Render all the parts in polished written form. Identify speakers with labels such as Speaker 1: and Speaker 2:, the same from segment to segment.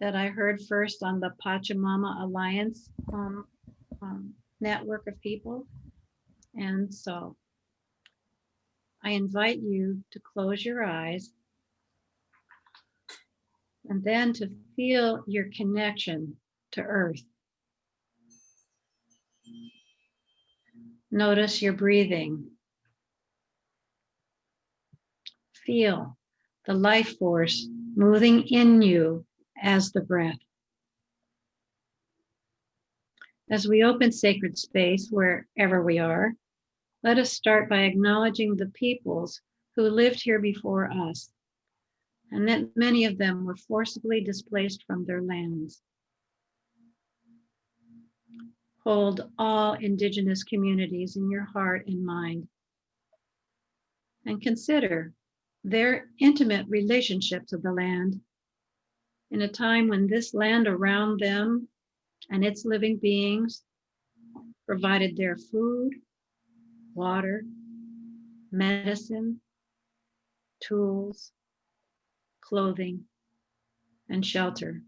Speaker 1: that I heard first on the Pachamama Alliance network of people. And so I invite you to close your eyes and then to feel your connection to Earth. Notice your breathing. Feel the life force moving in you as the breath. As we open sacred space wherever we are, let us start by acknowledging the peoples who lived here before us, and that many of them were forcibly displaced from their lands. Hold all indigenous communities in your heart and mind, and consider their intimate relationship to the land in a time when this land around them and its living beings provided their food, water, medicine, tools, clothing, and shelter.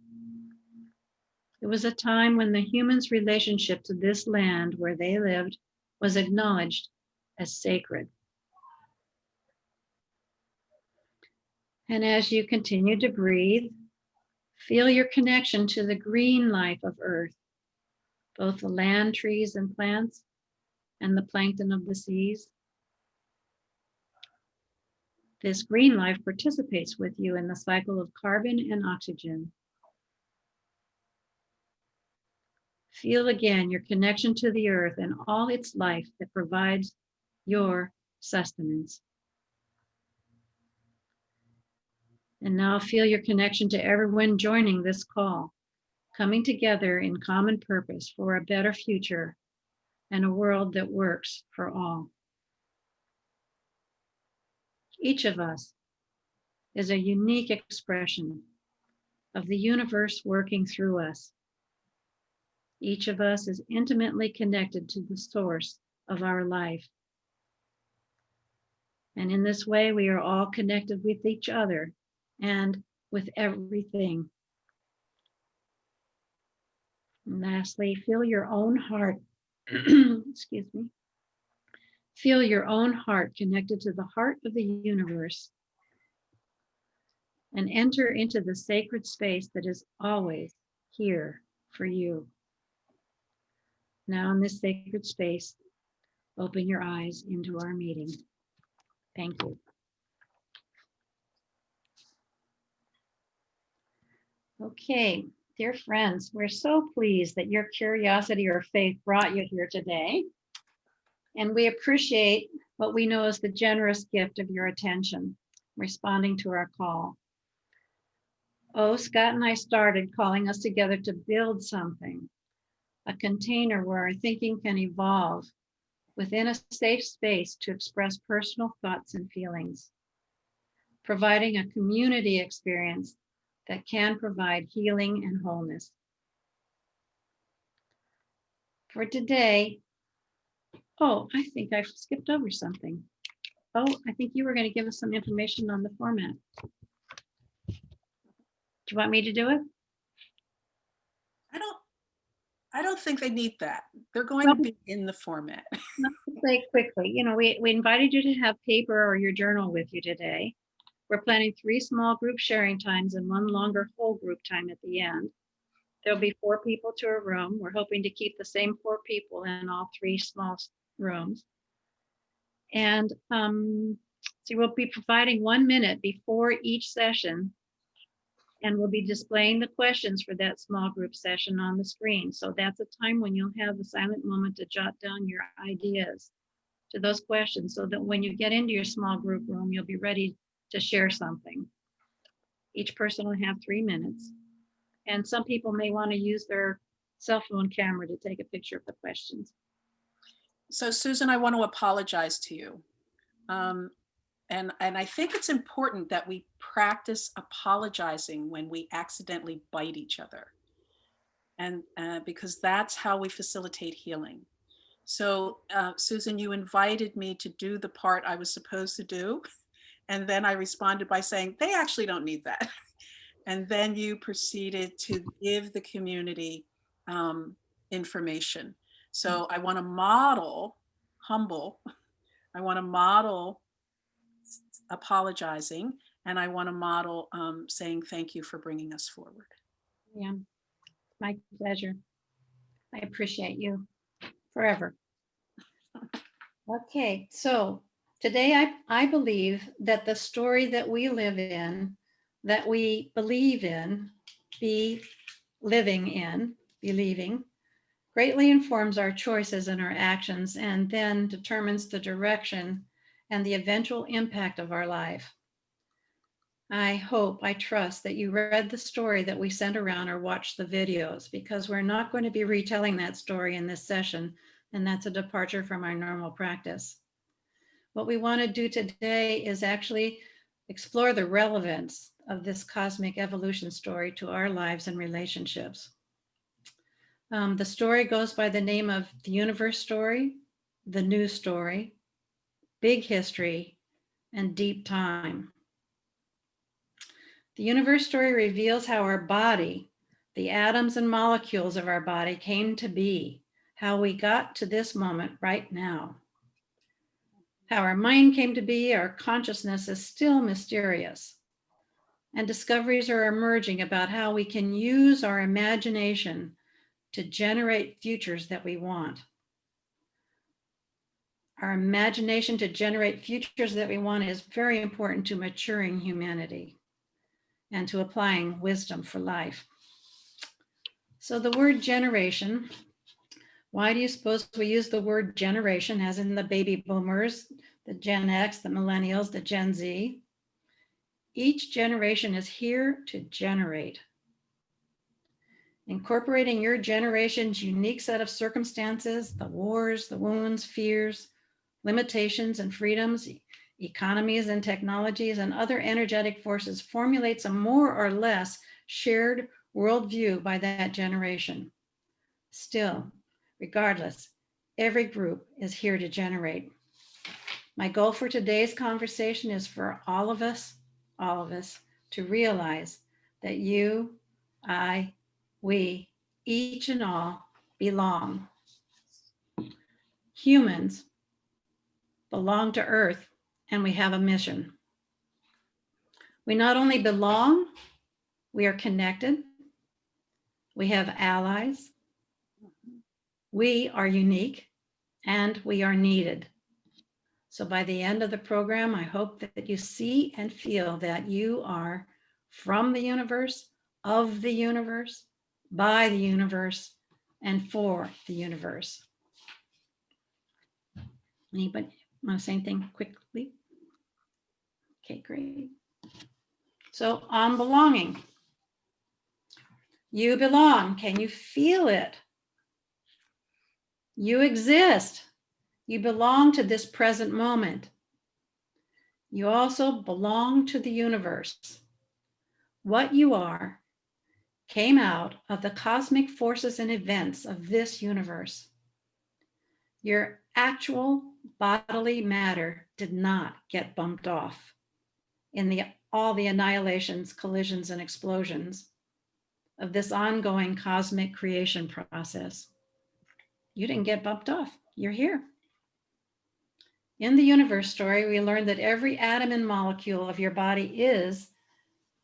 Speaker 1: It was a time when the humans' relationship to this land where they lived was acknowledged as sacred. And as you continue to breathe, feel your connection to the green life of Earth, both the land, trees, and plants, and the plankton of the seas. This green life participates with you in the cycle of carbon and oxygen. Feel again your connection to the earth and all its life that provides your sustenance. And now feel your connection to everyone joining this call, coming together in common purpose for a better future and a world that works for all. Each of us is a unique expression of the universe working through us. Each of us is intimately connected to the source of our life. And in this way, we are all connected with each other and with everything. And lastly, feel your own heart, excuse me, feel your own heart connected to the heart of the universe and enter into the sacred space that is always here for you. Now in this sacred space, open your eyes into our meeting. Thank you. Okay, dear friends, we're so pleased that your curiosity or faith brought you here today. And we appreciate what we know is the generous gift of your attention, responding to our call. Oh, Scott and I started calling us together to build something, a container where our thinking can evolve within a safe space to express personal thoughts and feelings, providing a community experience that can provide healing and wholeness. For today, oh, I think I skipped over something. Oh, I think you were going to give us some information on the format. Do you want me to do it?
Speaker 2: I don't think they need that. They're going to be in the format.
Speaker 1: Let's say quickly, you know, we invited you to have paper or your journal with you today. We're planning 3 small group sharing times and 1 longer whole group time at the end. There'll be 4 people to a room. We're hoping to keep the same 4 people in all 3 small rooms. And so we'll be providing 1 minute before each session, and we'll be displaying the questions for that small group session on the screen. So that's a time when you'll have a silent moment to jot down your ideas to those questions so that when you get into your small group room, you'll be ready to share something. Each person will have 3 minutes. And some people may want to use their cell phone camera to take a picture of the questions.
Speaker 2: So Susan, I want to apologize to you. And I think it's important that we practice apologizing when we accidentally bite each other. And because that's how we facilitate healing. So Susan, you invited me to do the part I was supposed to do. And then I responded by saying, they actually don't need that. And then you proceeded to give the community information. So I want to model humble. I want to model apologizing, and I want to model saying thank you for bringing us forward.
Speaker 1: Yeah, my pleasure. I appreciate you forever. Okay, so today I believe that the story that we live in, that we believe in, be living in, believing, greatly informs our choices and our actions and then determines the direction and the eventual impact of our life. I hope, I trust that you read the story that we sent around or watched the videos, because we're not going to be retelling that story in this session, and that's a departure from our normal practice. What we want to do today is actually explore the relevance of this cosmic evolution story to our lives and relationships. The story goes by the name of The Universe Story, The New Story, Big History, and Deep Time. The universe story reveals how our body, the atoms and molecules of our body, came to be, how we got to this moment right now. How our mind came to be, our consciousness is still mysterious. And discoveries are emerging about how we can use our imagination to generate futures that we want. Our imagination to generate futures that we want is very important to maturing humanity and to applying wisdom for life. So the word generation, why do you suppose we use the word generation, as in the baby boomers, the Gen X, the millennials, the Gen Z? Each generation is here to generate. Incorporating your generation's unique set of circumstances, the wars, the wounds, fears, limitations and freedoms, economies and technologies, and other energetic forces formulates a more or less shared worldview by that generation. Still, regardless, every group is here to generate. My goal for today's conversation is for all of us to realize that you, I, we, each and all belong. Humans belong to Earth, and we have a mission. We not only belong, we are connected. We have allies. We are unique, and we are needed. So by the end of the program, I hope that you see and feel that you are from the universe, of the universe, by the universe, and for the universe. Anybody want to say anything quickly? Okay, great. So on belonging. You belong. Can you feel it? You exist. You belong to this present moment. You also belong to the universe. What you are came out of the cosmic forces and events of this universe. Your actual bodily matter did not get bumped off in all the annihilations, collisions, and explosions of this ongoing cosmic creation process. You didn't get bumped off. You're here. In the universe story, we learned that every atom and molecule of your body is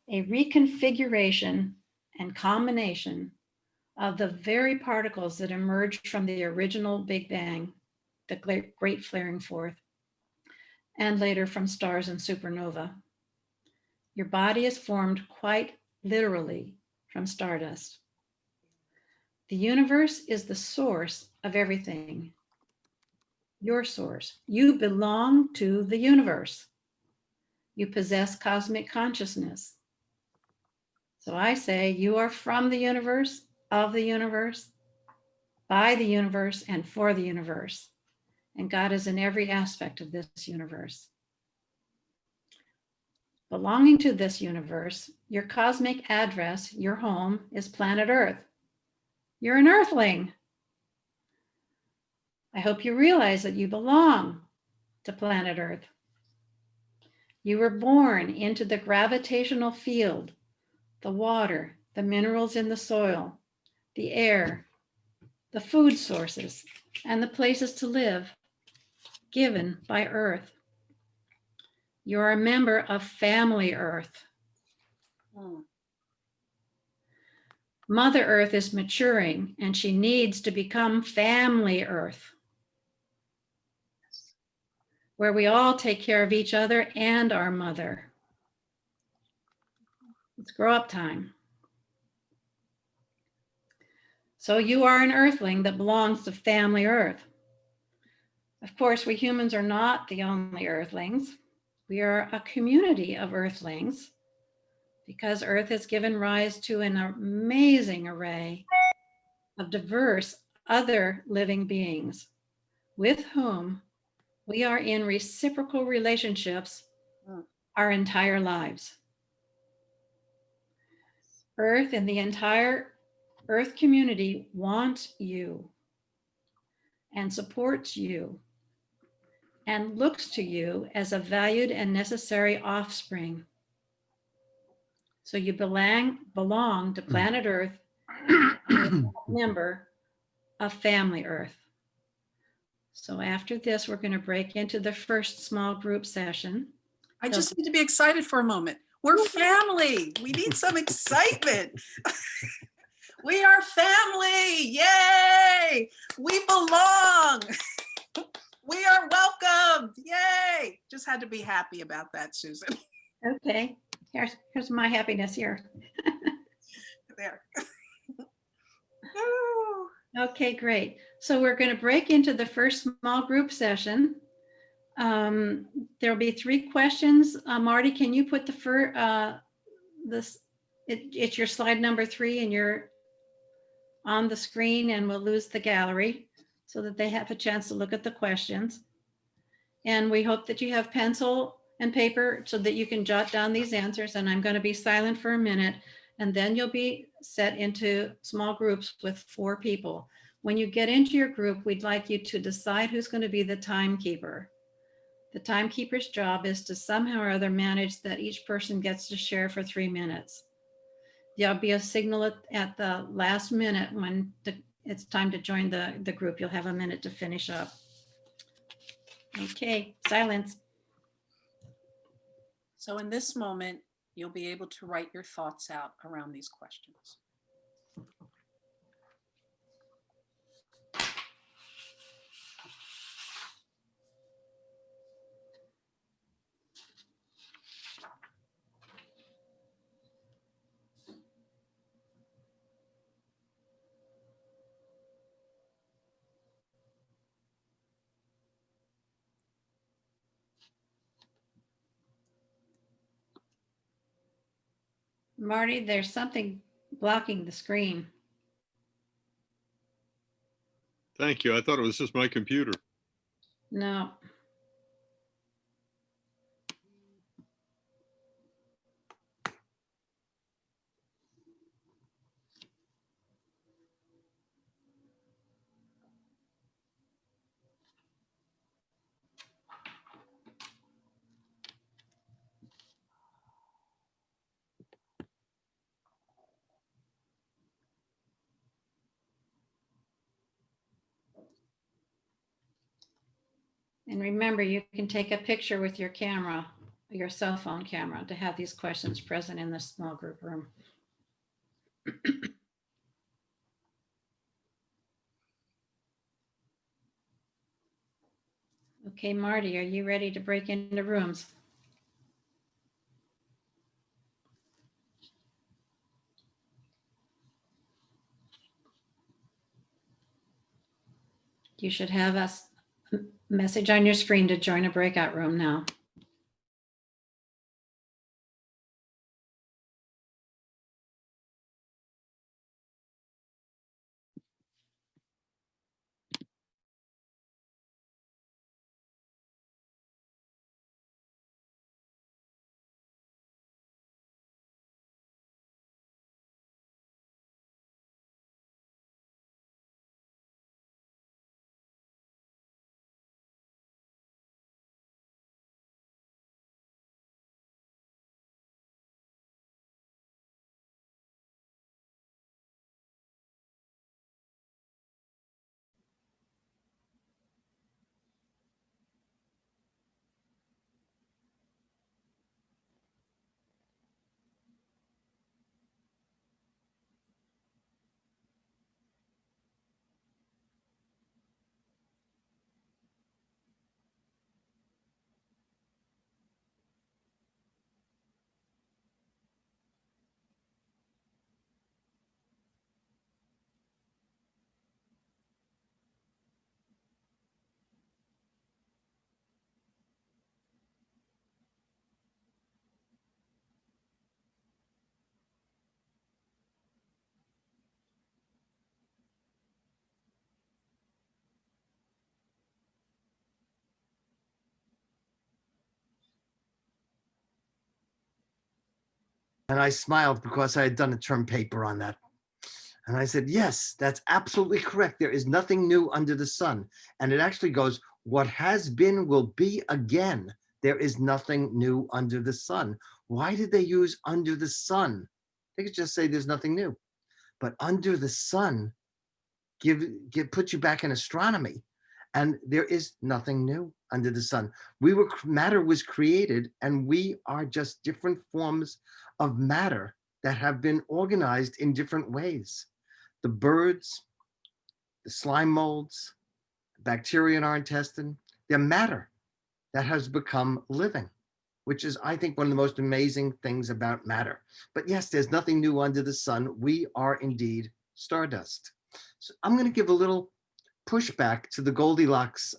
Speaker 1: a reconfiguration and combination of the very particles that emerged from the original Big Bang, the great flaring forth, and later from stars and supernova. Your body is formed quite literally from stardust. The universe is the source of everything. Your source. You belong to the universe. You possess cosmic consciousness. So I say you are from the universe, of the universe, by the universe, and for the universe. And God is in every aspect of this universe. Belonging to this universe, your cosmic address, your home, is planet Earth. You're an Earthling. I hope you realize that you belong to planet Earth. You were born into the gravitational field the water, the minerals in the soil, the air, the food sources, and the places to live given by Earth. You're a member of Family Earth.
Speaker 2: Mm.
Speaker 1: Mother Earth is maturing and she needs to become Family Earth, where we all take care of each other and our mother. It's grow up time. So you are an Earthling that belongs to Family Earth. Of course, we humans are not the only Earthlings. We are a community of Earthlings because Earth has given rise to an amazing array of diverse other living beings with whom we are in reciprocal relationships our entire lives. Earth and the entire Earth community wants you and supports you and looks to you as a valued and necessary offspring. So you belong to planet Earth, member of Family Earth. So after this, we're going to break into the first small group session.
Speaker 2: I just need to be excited for a moment. We're family. We need some excitement. We are family. Yay! We belong. We are welcomed. Yay! Just had to be happy about that, Susan.
Speaker 1: Okay, here's my happiness here.
Speaker 2: There.
Speaker 1: Okay, great. So we're going to break into the first small group session. There'll be 3 questions. Marty, can you put it's your slide number 3 and you're on the screen, and we'll lose the gallery so that they have a chance to look at the questions. And we hope that you have pencil and paper so that you can jot down these answers. And I'm going to be silent for a minute, and then you'll be set into small groups with 4 people. When you get into your group, we'd like you to decide who's going to be the timekeeper. The timekeeper's job is to somehow or other manage that each person gets to share for 3 minutes. There'll be a signal at the last minute when it's time to join the group. You'll have a minute to finish up. Okay, silence.
Speaker 2: So in this moment, you'll be able to write your thoughts out around these questions.
Speaker 1: Marty, there's something blocking the screen.
Speaker 3: Thank you. I thought it was just my computer.
Speaker 1: No. And remember, you can take a picture with your camera, your cell phone camera, to have these questions present in the small group room. Okay, Marty, are you ready to break into rooms? You should have a message on your screen to join a breakout room now.
Speaker 4: And I smiled because I had done a term paper on that. And I said, yes, that's absolutely correct. There is nothing new under the sun. And it actually goes, what has been will be again. There is nothing new under the sun. Why did they use under the sun? They could just say there's nothing new. But under the sun put you back in astronomy. And there is nothing new under the sun. Matter was created, and we are just different forms of matter that have been organized in different ways. The birds, the slime molds, bacteria in our intestine, they're matter that has become living, which is, I think, one of the most amazing things about matter. But yes, there's nothing new under the sun. We are indeed stardust. So I'm going to give a little pushback to the Goldilocks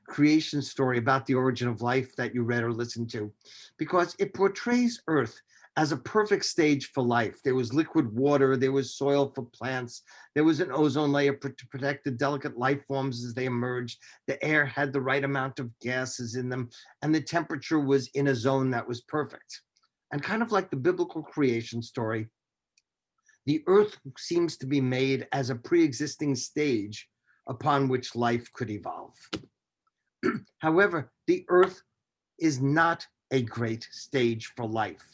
Speaker 4: creation story about the origin of life that you read or listened to, because it portrays Earth as a perfect stage for life. There was liquid water, there was soil for plants, there was an ozone layer to protect the delicate life forms as they emerged. The air had the right amount of gases in them, and the temperature was in a zone that was perfect. And kind of like the biblical creation story, the Earth seems to be made as a pre-existing stage upon which life could evolve. However, the Earth is not a great stage for life.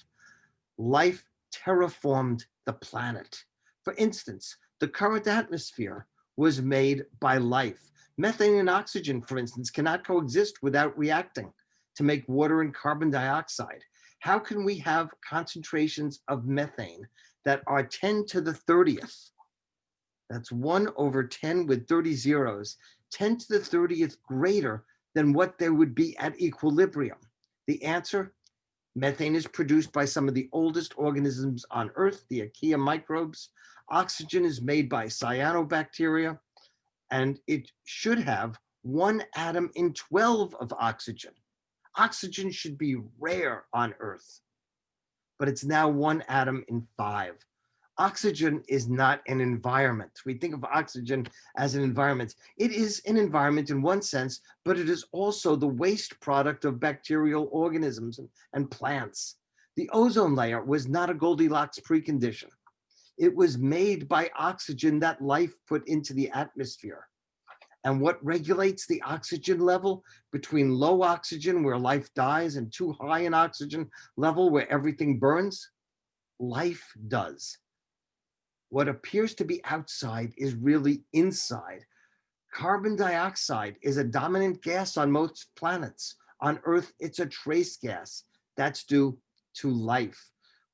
Speaker 4: Life terraformed the planet. For instance, the current atmosphere was made by life. Methane and oxygen, for instance, cannot coexist without reacting to make water and carbon dioxide. How can we have concentrations of methane that are 10 to the 30th? That's 1/10 with 30 zeros, 10 to the 30th greater than what there would be at equilibrium. The answer: methane is produced by some of the oldest organisms on Earth, the archaea microbes. Oxygen is made by cyanobacteria, and it should have 1 atom in 12 of oxygen. Oxygen should be rare on Earth, but it's now 1 atom in 5. Oxygen is not an environment. We think of oxygen as an environment. It is an environment in one sense, but it is also the waste product of bacterial organisms and plants. The ozone layer was not a Goldilocks precondition. It was made by oxygen that life put into the atmosphere. And what regulates the oxygen level between low oxygen, where life dies, and too high an oxygen level, where everything burns? Life does. What appears to be outside is really inside. Carbon dioxide is a dominant gas on most planets. On Earth, it's a trace gas. That's due to life.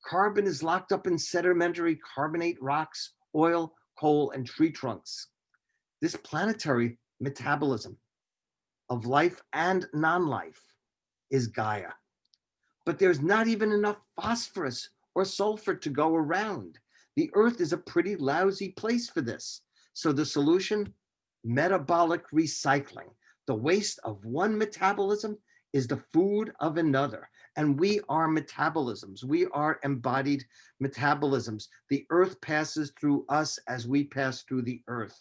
Speaker 4: Carbon is locked up in sedimentary carbonate rocks, oil, coal, and tree trunks. This planetary metabolism of life and non-life is Gaia. But there's not even enough phosphorus or sulfur to go around. The Earth is a pretty lousy place for this. So the solution: metabolic recycling. The waste of one metabolism is the food of another. And we are metabolisms. We are embodied metabolisms. The Earth passes through us as we pass through the Earth.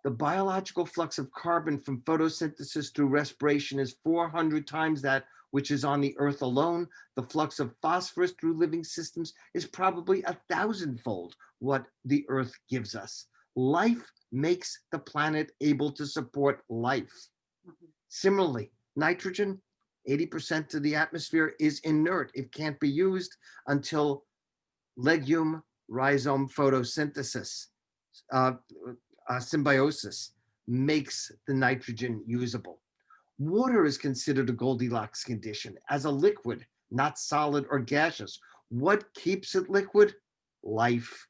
Speaker 4: The biological flux of carbon from photosynthesis through respiration is 400 times that which is on the Earth alone. The flux of phosphorus through living systems is probably 1,000-fold what the Earth gives us. Life makes the planet able to support life. Similarly, nitrogen, 80% of the atmosphere is inert. It can't be used until legume rhizome photosynthesis, symbiosis, makes the nitrogen usable. Water is considered a Goldilocks condition as a liquid, not solid or gaseous. What keeps it liquid? Life.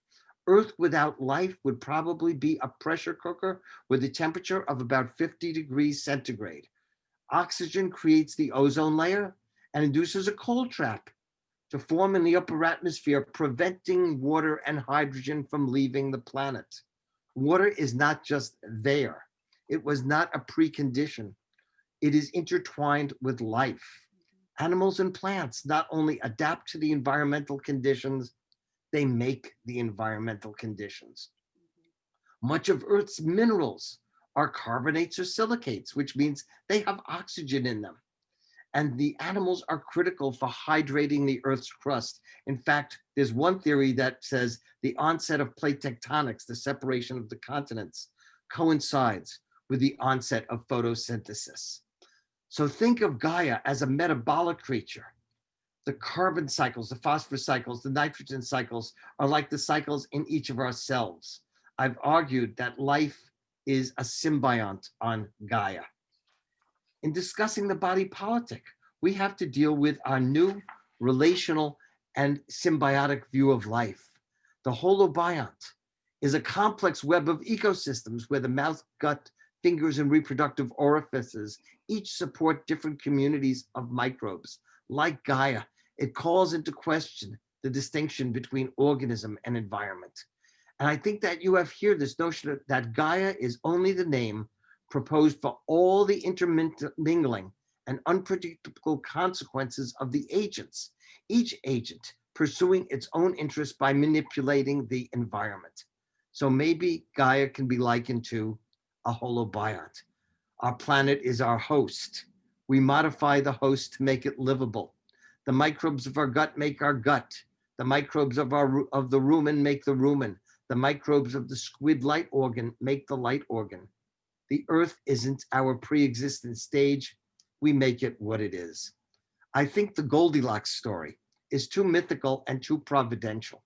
Speaker 4: Earth without life would probably be a pressure cooker with a temperature of about 50 degrees centigrade. Oxygen creates the ozone layer and induces a cold trap to form in the upper atmosphere, preventing water and hydrogen from leaving the planet. Water is not just there. It was not a precondition. It is intertwined with life. Animals and plants not only adapt to the environmental conditions, they make the environmental conditions. Much of Earth's minerals are carbonates or silicates, which means they have oxygen in them. And the animals are critical for hydrating the Earth's crust. In fact, there's one theory that says the onset of plate tectonics, the separation of the continents, coincides with the onset of photosynthesis. So think of Gaia as a metabolic creature. The carbon cycles, the phosphorus cycles, the nitrogen cycles are like the cycles in each of our cells. I've argued that life is a symbiont on Gaia. In discussing the body politic, we have to deal with our new relational and symbiotic view of life. The holobiont is a complex web of ecosystems where the mouth, gut, fingers, and reproductive orifices each support different communities of microbes. Like Gaia, it calls into question the distinction between organism and environment. And I think that you have here this notion that Gaia is only the name proposed for all the intermingling and unpredictable consequences of the agents, each agent pursuing its own interest by manipulating the environment. So maybe Gaia can be likened to a holobiont. Our planet is our host. We modify the host to make it livable. The microbes of our gut make our gut. The microbes of the rumen make the rumen. The microbes of the squid light organ make the light organ. The earth isn't our pre-existent stage. We make it what it is. I think the Goldilocks story is too mythical and too providential.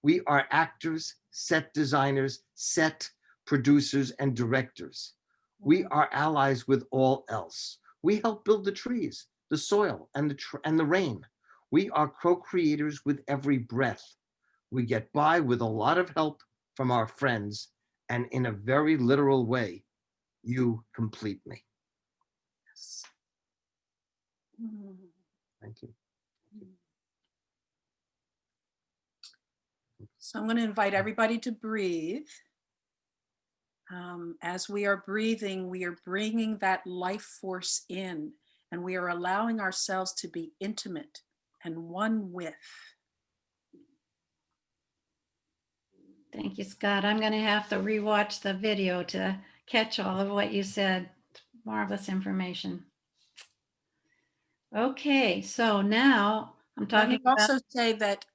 Speaker 4: We are actors, set designers, set producers, and directors. We are allies with all else. We help build the trees, the soil, and the rain. We are co-creators with every breath. We get by with a lot of help from our friends, and in a very literal way, you complete me. Thank you.
Speaker 2: So I'm going to invite everybody to breathe. As we are breathing, we are bringing that life force in, and we are allowing ourselves to be intimate and one with.
Speaker 1: Thank you, Scott. I'm going to have to rewatch the video to catch all of what you said. Marvelous information. Okay, so now I'm
Speaker 2: Let
Speaker 1: talking
Speaker 2: me
Speaker 1: about,
Speaker 2: also say that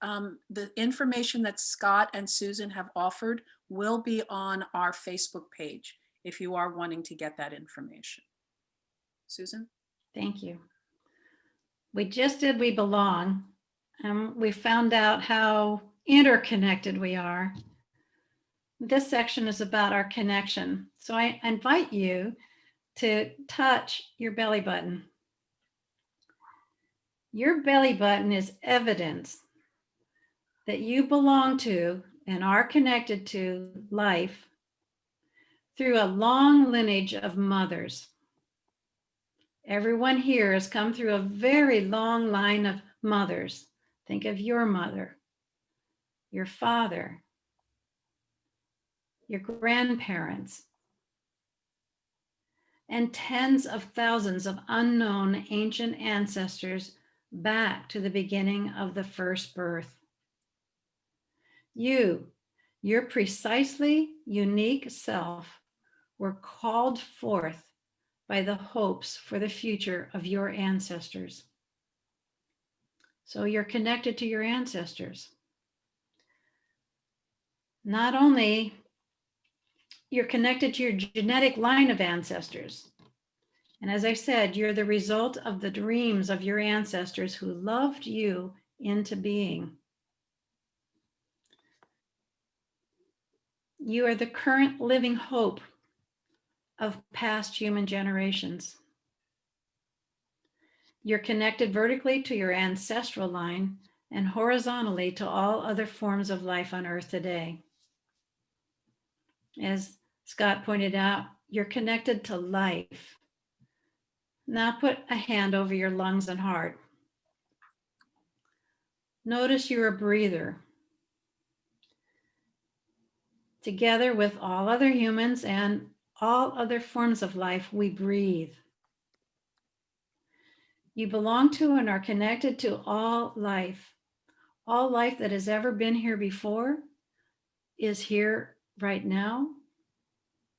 Speaker 2: the information that Scott and Susan have offered will be on our Facebook page if you are wanting to get that information. Susan?
Speaker 1: thank you. We just did We Belong. We found out how interconnected we are. This section is about our connection. So I invite you to touch your belly button. Your belly button is evidence that you belong to and are connected to life through a long lineage of mothers. Everyone here has come through a very long line of mothers. Think of your mother, your father, your grandparents, and tens of thousands of unknown ancient ancestors back to the beginning of the first birth. You, your precisely unique self, were called forth by the hopes for the future of your ancestors. So you're connected to your ancestors. Not only you're connected to your genetic line of ancestors. And as I said, you're the result of the dreams of your ancestors who loved you into being. You are the current living hope of past human generations. You're connected vertically to your ancestral line and horizontally to all other forms of life on Earth today. As Scott pointed out, you're connected to life. Now put a hand over your lungs and heart. Notice you're a breather. Together with all other humans and all other forms of life, we breathe. You belong to and are connected to all life. All life that has ever been here before is here right now,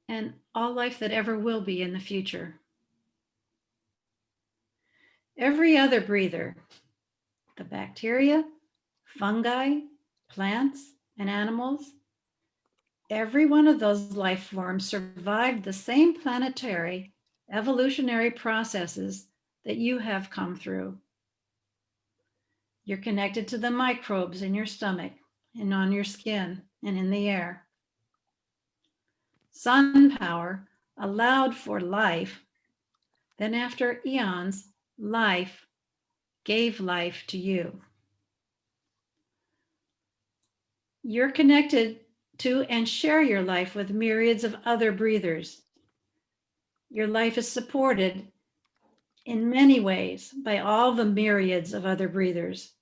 Speaker 1: and all life that ever will be in the future. Every other breather, the bacteria, fungi, plants, and animals, every one of those life forms survived the same planetary evolutionary processes that you have come through. You're connected to the microbes in your stomach and on your skin and in the air. Sun power allowed for life. Then after eons, life gave life to you. You're connected to and share your life with myriads of other breathers. Your life is supported in many ways by all the myriads of other breathers.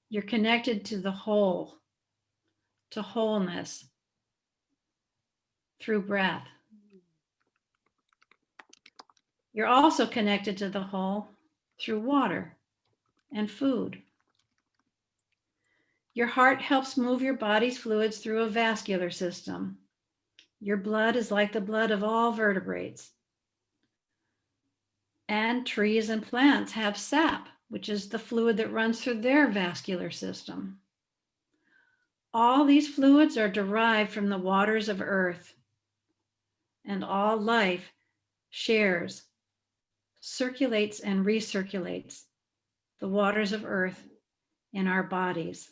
Speaker 1: You're connected to the whole, to wholeness through breath. You're also connected to the whole through water and food. Your heart helps move your body's fluids through a vascular system. Your blood is like the blood of all vertebrates. And trees and plants have sap, which is the fluid that runs through their vascular system. All these fluids are derived from the waters of earth, and all life shares, circulates, and recirculates the waters of earth in our bodies.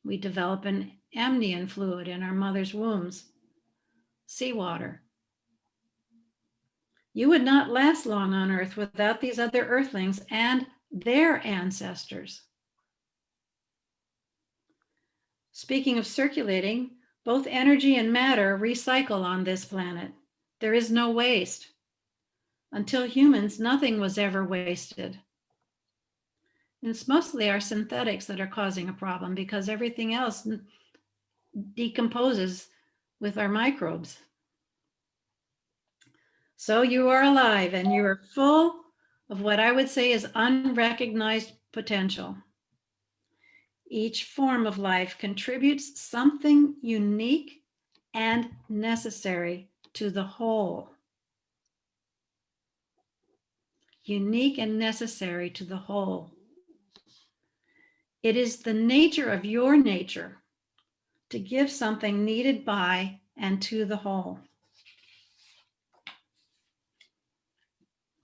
Speaker 1: We develop an amnion fluid in our mother's wombs, seawater. You would not last long on earth without these other earthlings and their ancestors. Speaking of circulating, both energy and matter recycle on this planet. There is no waste. Until humans, nothing was ever wasted. And it's mostly our synthetics that are causing a problem because everything else decomposes with our microbes. So you are alive and you are full of what I would say is unrecognized potential. Each form of life contributes something unique and necessary to the whole. Unique and necessary to the whole. It is the nature of your nature to give something needed by and to the whole.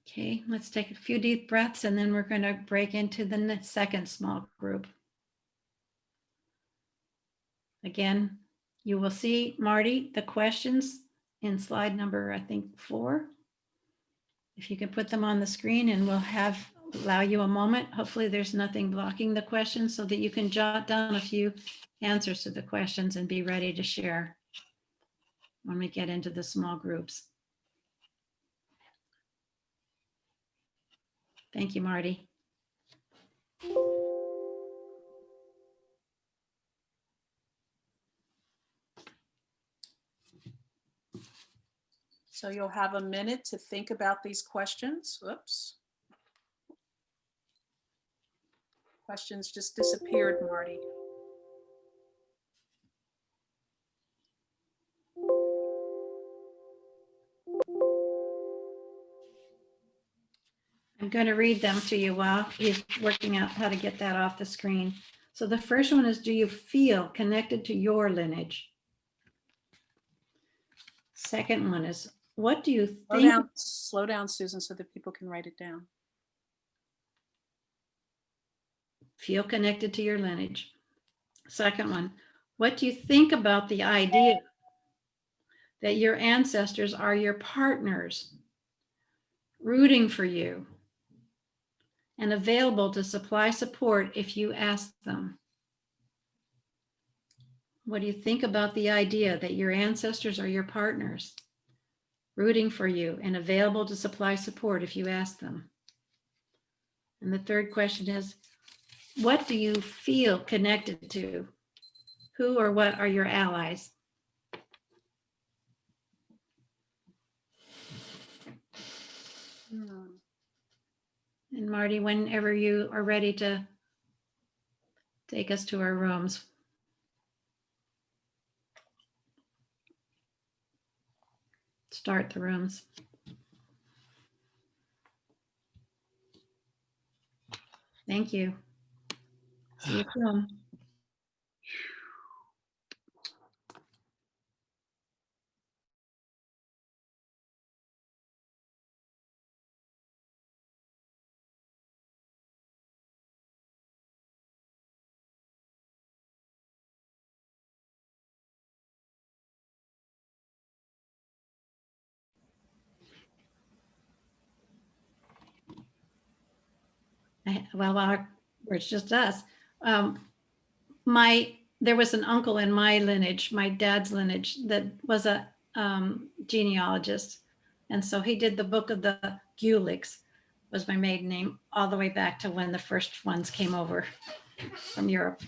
Speaker 1: Okay, let's take a few deep breaths and then we're going to break into the second small group. Again, you will see, Marty, the questions in slide number, I think, 4. If you can put them on the screen and we'll allow you a moment. Hopefully there's nothing blocking the questions so that you can jot down a few answers to the questions and be ready to share when we get into the small groups. Thank you, Marty.
Speaker 2: So you'll have a minute to think about these questions. Whoops. Questions just disappeared, Marty.
Speaker 1: I'm going to read them to you while he's working out how to get that off the screen. So the first one is, do you feel connected to your lineage? Second one is, what do you think?
Speaker 2: Slow down, Susan, so that people can write it down.
Speaker 1: Feel connected to your lineage. Second one, what do you think about the idea that your ancestors are your partners, rooting for you, and available to supply support if you ask them? What do you think about the idea that your ancestors are your partners, rooting for you, and available to supply support if you ask them? And the third question is, what do you feel connected to? Who or what are your allies? And Marty, whenever you are ready to take us to our rooms. Start the rooms. Thank you. See you soon. Well, it's just us. Um, there was an uncle in my lineage, my dad's lineage, that was a genealogist. And so he did the book of the Gulicks, was my maiden name, all the way back to when the first ones came over from Europe.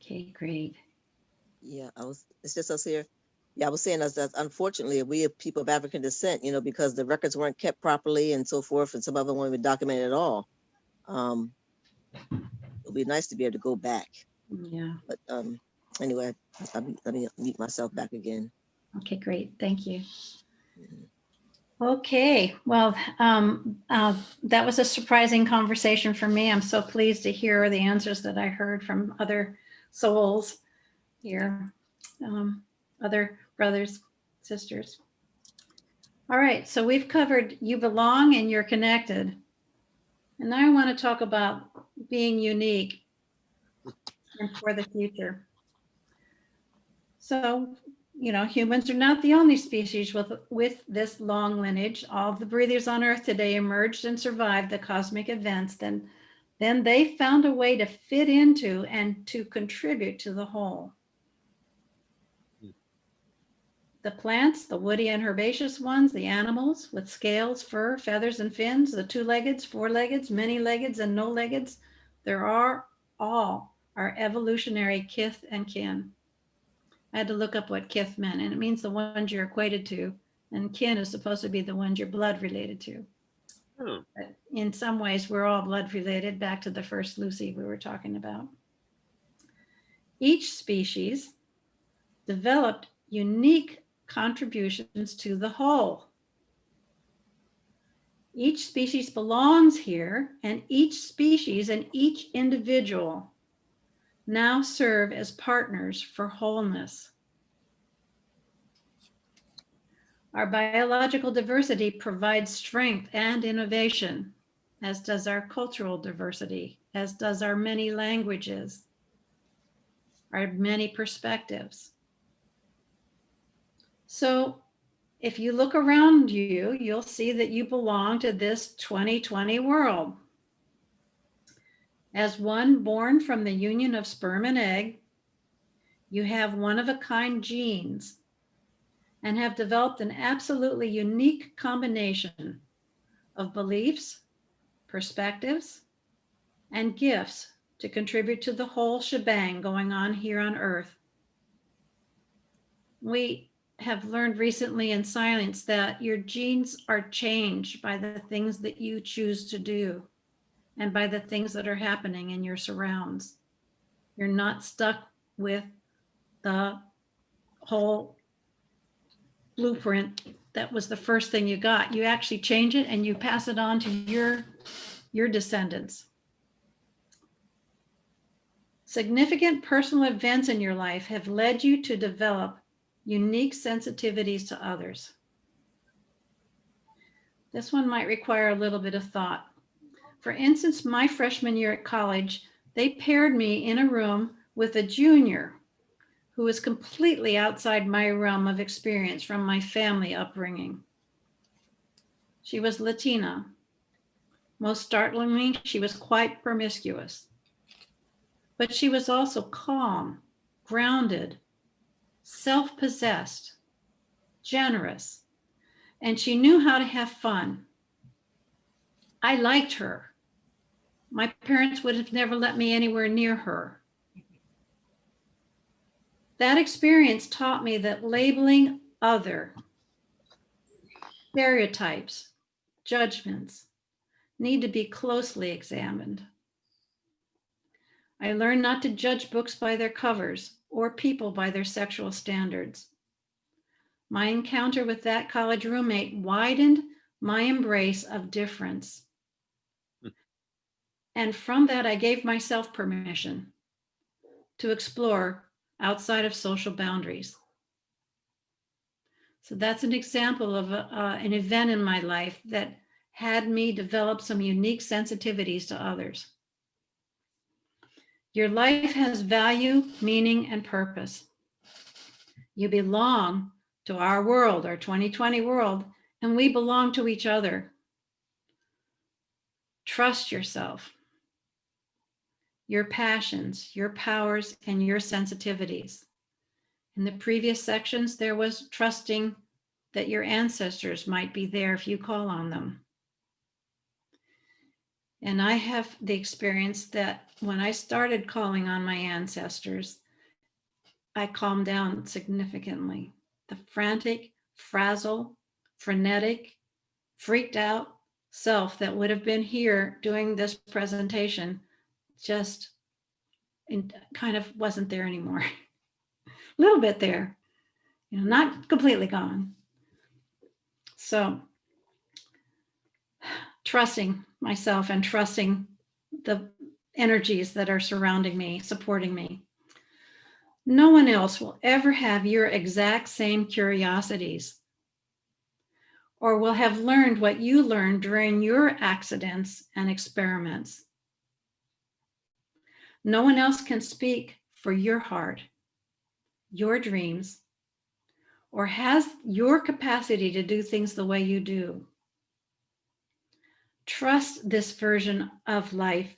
Speaker 1: Okay, great.
Speaker 5: Yeah, it's just us here. Yeah, I was saying that unfortunately we are people of African descent, because the records weren't kept properly and so forth, and some of them weren't even documented at all. It'd be nice to be able to go back.
Speaker 1: Yeah.
Speaker 5: But anyway, let me mute myself back again.
Speaker 1: Okay, great. Thank you.
Speaker 5: Mhm.
Speaker 1: Okay, well, that was a surprising conversation for me. I'm so pleased to hear the answers that I heard from other souls here, other brothers, sisters. All right, so we've covered you belong and you're connected. And now I want to talk about being unique and for the future. So, humans are not the only species with this long lineage. All the breathers on Earth today emerged and survived the cosmic events. Then they found a way to fit into and to contribute to the whole. The plants, the woody and herbaceous ones, the animals with scales, fur, feathers, and fins, the two-leggeds, four-leggeds, many-leggeds, and no-leggeds, there are all our evolutionary kith and kin. I had to look up what kith meant, and it means the ones you're equated to, and kin is supposed to be the ones you're blood related to.
Speaker 3: Oh,
Speaker 1: But in some ways, we're all blood related, back to the first Lucy we were talking about. Each species developed unique contributions to the whole. Each species belongs here, and each species and each individual now serve as partners for wholeness. Our biological diversity provides strength and innovation, as does our cultural diversity, as does our many languages, our many perspectives. So if you look around you, you'll see that you belong to this 2020 world. As one born from the union of sperm and egg, you have one-of-a-kind genes and have developed an absolutely unique combination of beliefs, perspectives, and gifts to contribute to the whole shebang going on here on Earth. We have learned recently in science that your genes are changed by the things that you choose to do and by the things that are happening in your surrounds. You're not stuck with the whole blueprint that was the first thing you got. You actually change it and you pass it on to your descendants. Significant personal events in your life have led you to develop unique sensitivities to others. This one might require a little bit of thought. For instance, my freshman year at college, they paired me in a room with a junior who was completely outside my realm of experience from my family upbringing. She was Latina. Most startlingly, she was quite promiscuous. But she was also calm, grounded, self-possessed, generous, and she knew how to have fun. I liked her. My parents would have never let me anywhere near her. That experience taught me that labeling other, stereotypes, judgments need to be closely examined. I learned not to judge books by their covers or people by their sexual standards. My encounter with that college roommate widened my embrace of difference. And from that, I gave myself permission to explore outside of social boundaries. So that's an example of an event in my life that had me develop some unique sensitivities to others. Your life has value, meaning, and purpose. You belong to our world, our 2020 world, and we belong to each other. Trust yourself, your passions, your powers, and your sensitivities. In the previous sections, there was trusting that your ancestors might be there if you call on them. And I have the experience that when I started calling on my ancestors, I calmed down significantly. The frantic, frazzled, frenetic, freaked out self that would have been here doing this presentation just kind of wasn't there anymore. A little bit there, not completely gone. So trusting myself and trusting the energies that are surrounding me, supporting me. No one else will ever have your exact same curiosities or will have learned what you learned during your accidents and experiments. No one else can speak for your heart, your dreams, or has your capacity to do things the way you do. Trust this version of life,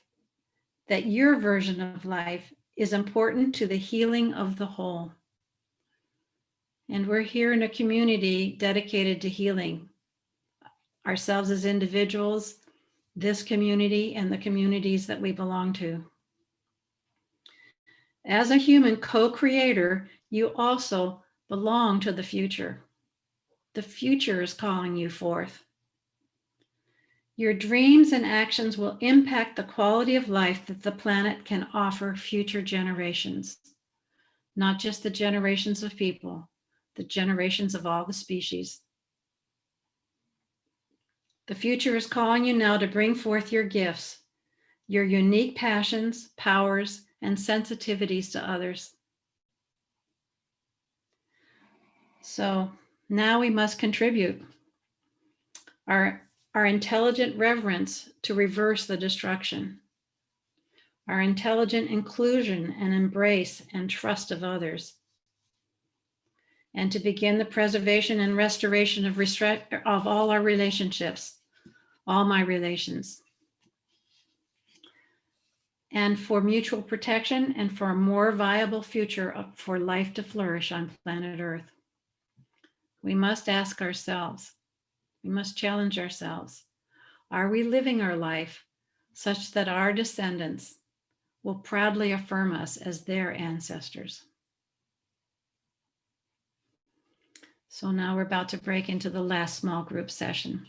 Speaker 1: that your version of life is important to the healing of the whole. And we're here in a community dedicated to healing ourselves as individuals, this community, and the communities that we belong to. As a human co-creator, you also belong to the future. The future is calling you forth. Your dreams and actions will impact the quality of life that the planet can offer future generations, not just the generations of people, the generations of all the species. The future is calling you now to bring forth your gifts, your unique passions, powers, and sensitivities to others. So now we must contribute our intelligent reverence to reverse the destruction, our intelligent inclusion and embrace and trust of others, and to begin the preservation and restoration of all our relationships, all my relations, and for mutual protection and for a more viable future for life to flourish on planet Earth. We must ask ourselves, we must challenge ourselves, are we living our life such that our descendants will proudly affirm us as their ancestors? So now we're about to break into the last small group session.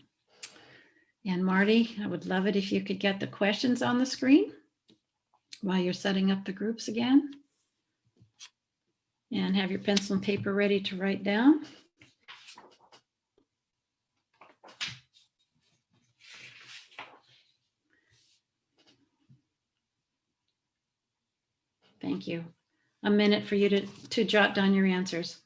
Speaker 1: And Marty, I would love it if you could get the questions on the screen while you're setting up the groups again. And have your pencil and paper ready to write down. Thank you. A minute for you to jot down your answers.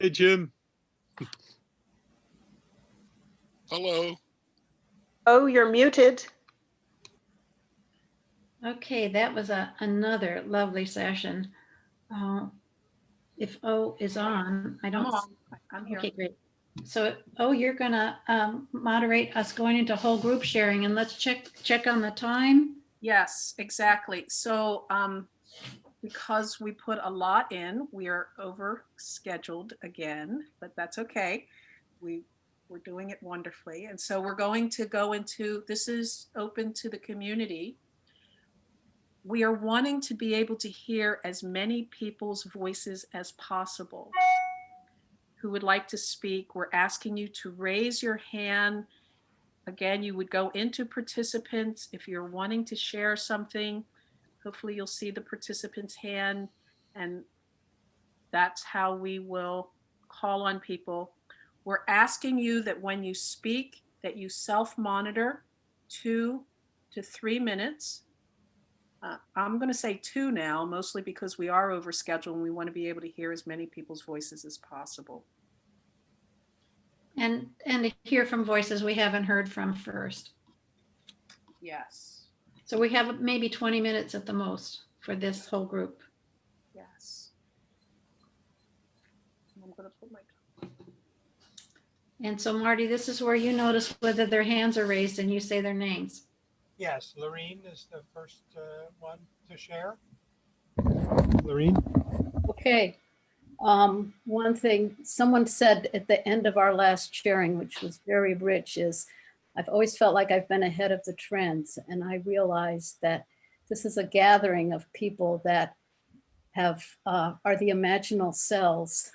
Speaker 3: Hey, Jim.
Speaker 6: Hello.
Speaker 7: Oh, you're muted.
Speaker 1: Okay, that was another lovely session. If O is on, I
Speaker 2: I'm
Speaker 1: don't,
Speaker 2: on. I'm here.
Speaker 1: okay, great. So, you're gonna moderate us going into whole group sharing, and let's check on the time.
Speaker 2: Yes, exactly. So because we put a lot in, we are over scheduled again, but that's okay. We're doing it wonderfully. And so we're going to go into, this is open to the community. We are wanting to be able to hear as many people's voices as possible who would like to speak. We're asking you to raise your hand. Again, you would go into participants. If you're wanting to share something, hopefully you'll see the participant's hand, and that's how we will call on people. We're asking you that when you speak, that you self-monitor 2 to 3 minutes. I'm going to say 2 now, mostly because we are over schedule and we want to be able to hear as many people's voices as possible.
Speaker 1: And to hear from voices we haven't heard from first.
Speaker 2: Yes,
Speaker 1: So we have maybe 20 minutes at the most for this whole group.
Speaker 2: yes. I'm going to put my
Speaker 1: And so Marty, this is where you notice whether their hands are raised and you say their names.
Speaker 8: Yes, Lorene is the first one to share. Lorene?
Speaker 9: Okay. One thing someone said at the end of our last sharing, which was very rich, is I've always felt like I've been ahead of the trends. And I realized that this is a gathering of people that have are the imaginal cells.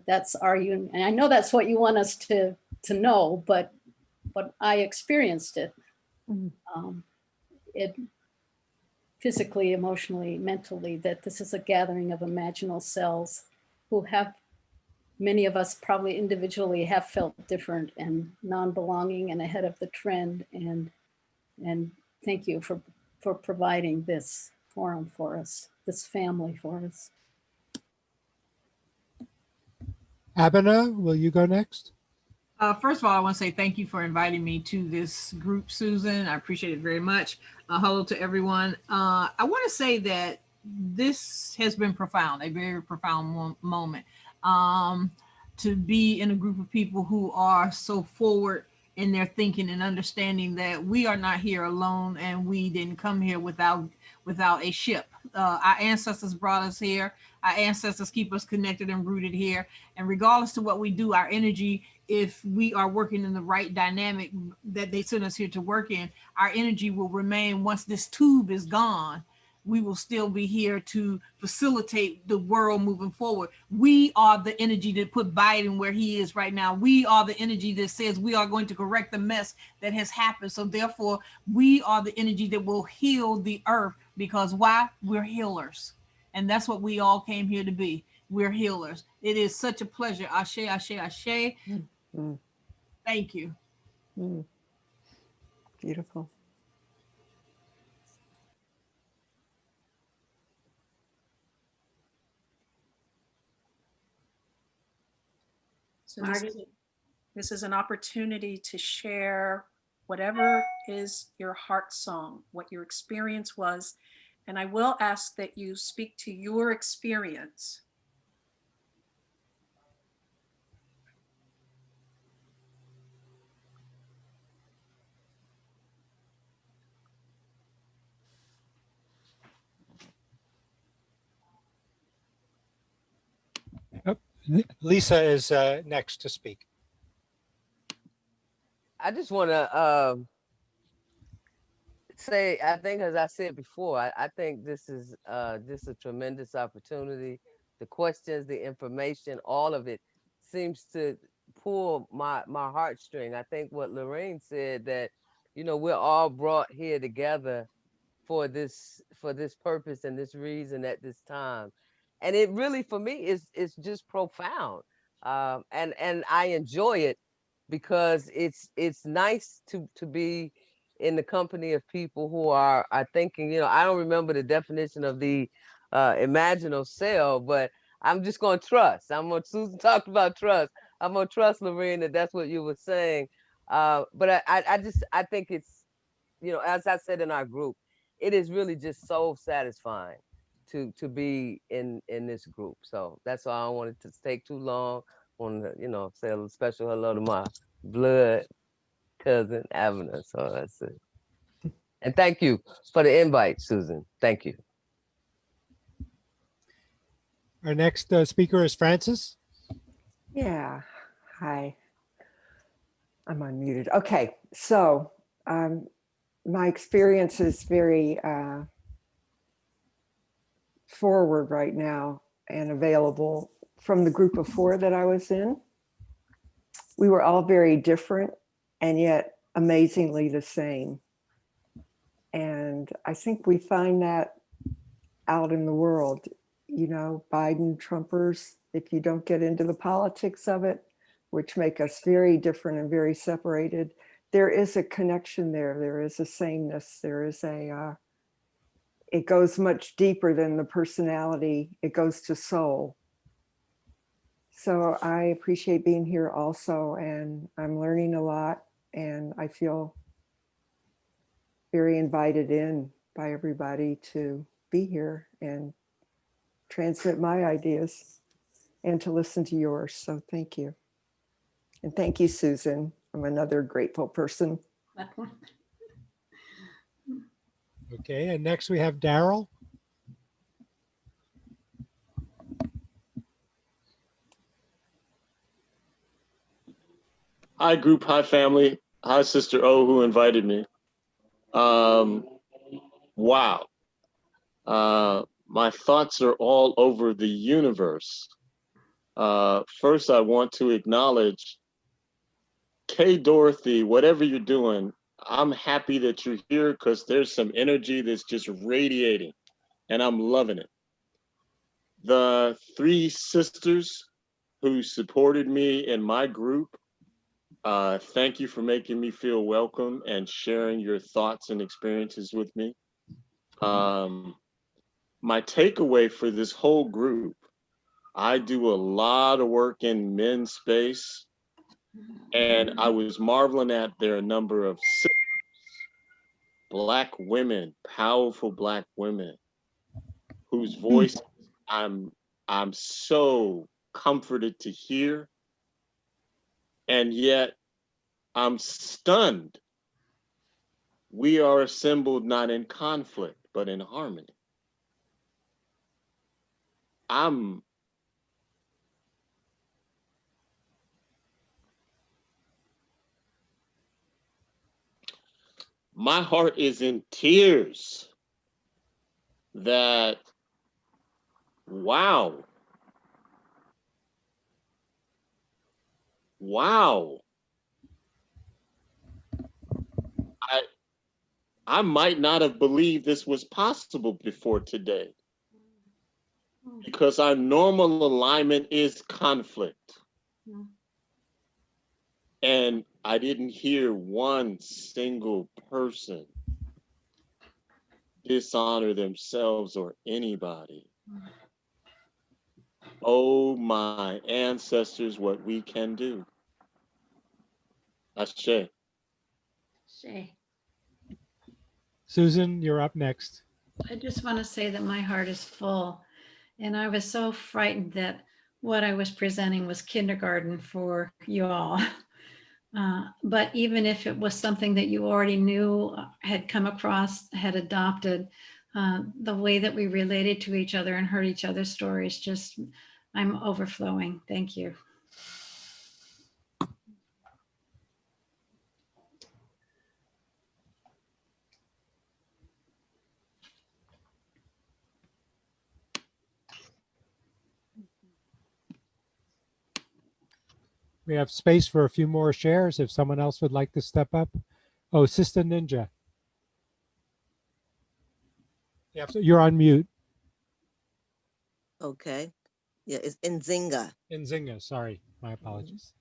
Speaker 9: That's our union. And I know that's what you want us to know, but I experienced it. It physically, emotionally, mentally, that this is a gathering of imaginal cells who have, many of us probably individually have felt different and non-belonging and ahead of the trend. And thank you for providing this forum for us, this family for us.
Speaker 8: Abena, will you go next?
Speaker 10: First of all, I want to say thank you for inviting me to this group, Susan. I appreciate it very much. Hello to everyone. I want to say that this has been profound, a very profound moment. To be in a group of people who are so forward in their thinking and understanding that we are not here alone and we didn't come here without a ship. Our ancestors brought us here. Our ancestors keep us connected and rooted here. And regardless to what we do, our energy, if we are working in the right dynamic that they sent us here to work in, our energy will remain. Once this tube is gone, we will still be here to facilitate the world moving forward. We are the energy that put Biden where he is right now. We are the energy that says we are going to correct the mess that has happened. So therefore, we are the energy that will heal the earth, because why? We're healers. And that's what we all came here to be. We're healers. It is such a pleasure. Ashe, ashe, ashe. Thank you.
Speaker 7: Beautiful.
Speaker 2: So
Speaker 1: Marty?
Speaker 2: this is an opportunity to share whatever is your heart song, what your experience was. And I will ask that you speak to your experience.
Speaker 8: Lisa is next to speak.
Speaker 11: I just want to say, I think, as I said before, I think this is just a tremendous opportunity. The questions, the information, all of it seems to pull my heartstring. I think what Lorraine said, that, you know, we're all brought here together for this purpose and this reason at this time. And it really, for me, is just profound. And I enjoy it because it's nice to be in the company of people who are thinking, you know, I don't remember the definition of the imaginal cell, but I'm just gonna trust. Susan talked about trust. I'm gonna trust Lorene that that's what you were saying. But I think it's, as I said in our group, it is really just so satisfying to be in this group. So that's why I don't want it to take too long. I want to, say a special hello to my blood cousin Avner. So that's it. And thank you for the invite, Susan. Thank you.
Speaker 8: Our next speaker is Francis.
Speaker 12: Yeah, hi. I'm unmuted. Okay, so my experience is very forward right now and available from the group of 4 that I was in. We were all very different and yet amazingly the same. And I think we find that out in the world, Biden, Trumpers, if you don't get into the politics of it, which make us very different and very separated, there is a connection there. There is a sameness. There is it goes much deeper than the personality. It goes to soul. So I appreciate being here also, and I'm learning a lot, and I feel very invited in by everybody to be here and transmit my ideas and to listen to yours. So thank you. And thank you, Susan. I'm another grateful person.
Speaker 8: Okay, and next we have Daryl.
Speaker 13: Hi, group. Hi, family. Hi, Sister O, who invited me. Wow. My thoughts are all over the universe. First, I want to acknowledge Kay Dorothy, whatever you're doing, I'm happy that you're here because there's some energy that's just radiating and I'm loving it. The 3 sisters who supported me in my group, thank you for making me feel welcome and sharing your thoughts and experiences with me. My takeaway for this whole group, I do a lot of work in men's space, and I was marveling at their number of sisters, Black women, powerful Black women, whose voice I'm so comforted to hear, and yet I'm stunned. We are assembled not in conflict, but in harmony. My heart is in tears that, wow. I might not have believed this was possible before today, because our normal alignment is conflict. And I didn't hear one single person dishonor themselves or anybody. Oh, my ancestors, what we can do. Ashe.
Speaker 1: Shay.
Speaker 8: Susan, you're up next.
Speaker 1: I just want to say that my heart is full, and I was so frightened that what I was presenting was kindergarten for you all. But even if it was something that you already knew, had come across, had adopted, the way that we related to each other and heard each other's stories, just, I'm overflowing. Thank you.
Speaker 8: We have space for a few more shares if someone else would like to step up. Oh, Sister Ninja. You're on mute.
Speaker 5: Okay. Yeah, it's Nzinga.
Speaker 8: Nzinga, sorry. My apologies.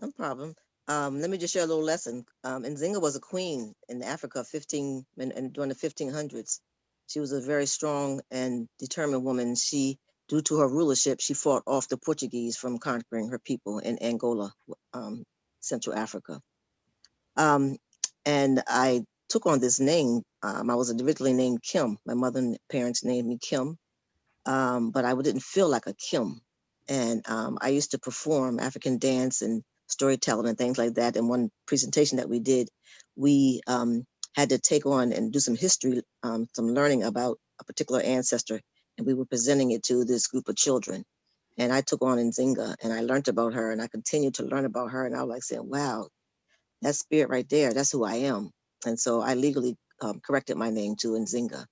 Speaker 5: No problem. Let me just share a little lesson. Nzinga was a queen in Africa during the 1500s. She was a very strong and determined woman. She due to her rulership, she fought off the Portuguese from conquering her people in Angola, Central Africa. And I took on this name. I was originally named Kim. My mother and parents named me Kim, but I didn't feel like a Kim. And I used to perform African dance and storytelling and things like that. And one presentation that we did, we had to take on and do some history, some learning about a particular ancestor, and we were presenting it to this group of children. And I took on Nzinga, and I learned about her, and I continued to learn about her. And I was like saying, wow, that spirit right there, that's who I am. And so I legally corrected my name to Nzinga.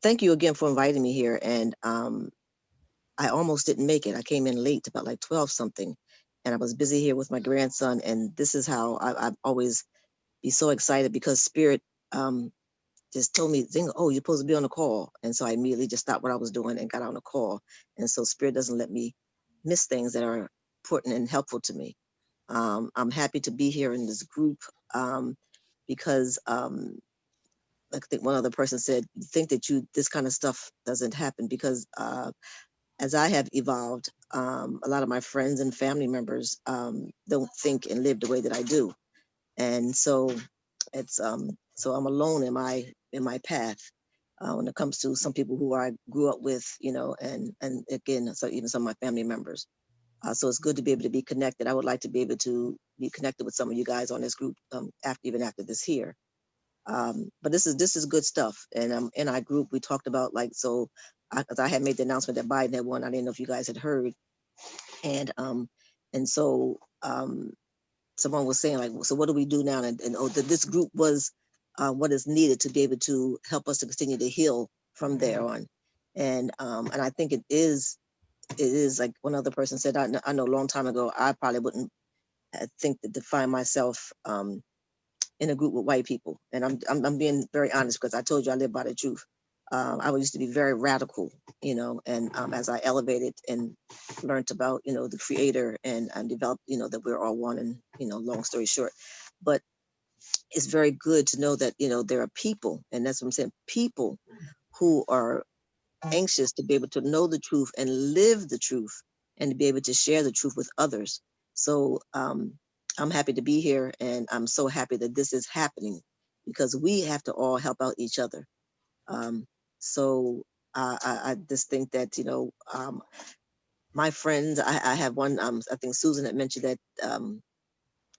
Speaker 5: Thank you again for inviting me here. And I almost didn't make it. I came in late, about like 12 something, and I was busy here with my grandson. And this is how I've always be so excited, because Spirit just told me, Zinga, oh, you're supposed to be on a call. And so I immediately just stopped what I was doing and got on a call. And so Spirit doesn't let me miss things that are important and helpful to me. I'm happy to be here in this group because I think one other person said, you think that this kind of stuff doesn't happen, because as I have evolved, a lot of my friends and family members don't think and live the way that I do. And so it's so I'm alone in my path when it comes to some people who I grew up with, you know, and again, so even some of my family members. So it's good to be able to be connected. I would like to be able to be connected with some of you guys on this group even after this here. But this is good stuff. And in our group, we talked about because I had made the announcement that Biden had won. I didn't know if you guys had heard. And so someone was saying, like, so what do we do now? And this group was what is needed to be able to help us to continue to heal from there on. And I think it is like one other person said, I know a long time ago, I probably wouldn't think to define myself in a group with white people. And I'm being very honest, because I told you I live by the truth. I used to be very radical, you know, and as I elevated and learned about, you know, the creator and developed, you know, that we're all one, and, you know, long story short, but it's very good to know that, you know, there are people, and that's what I'm saying, people who are anxious to be able to know the truth and live the truth and to be able to share the truth with others. So I'm happy to be here, and I'm so happy that this is happening, because we have to all help out each other. So I just think that, you know, my friends, I have one, I think Susan had mentioned that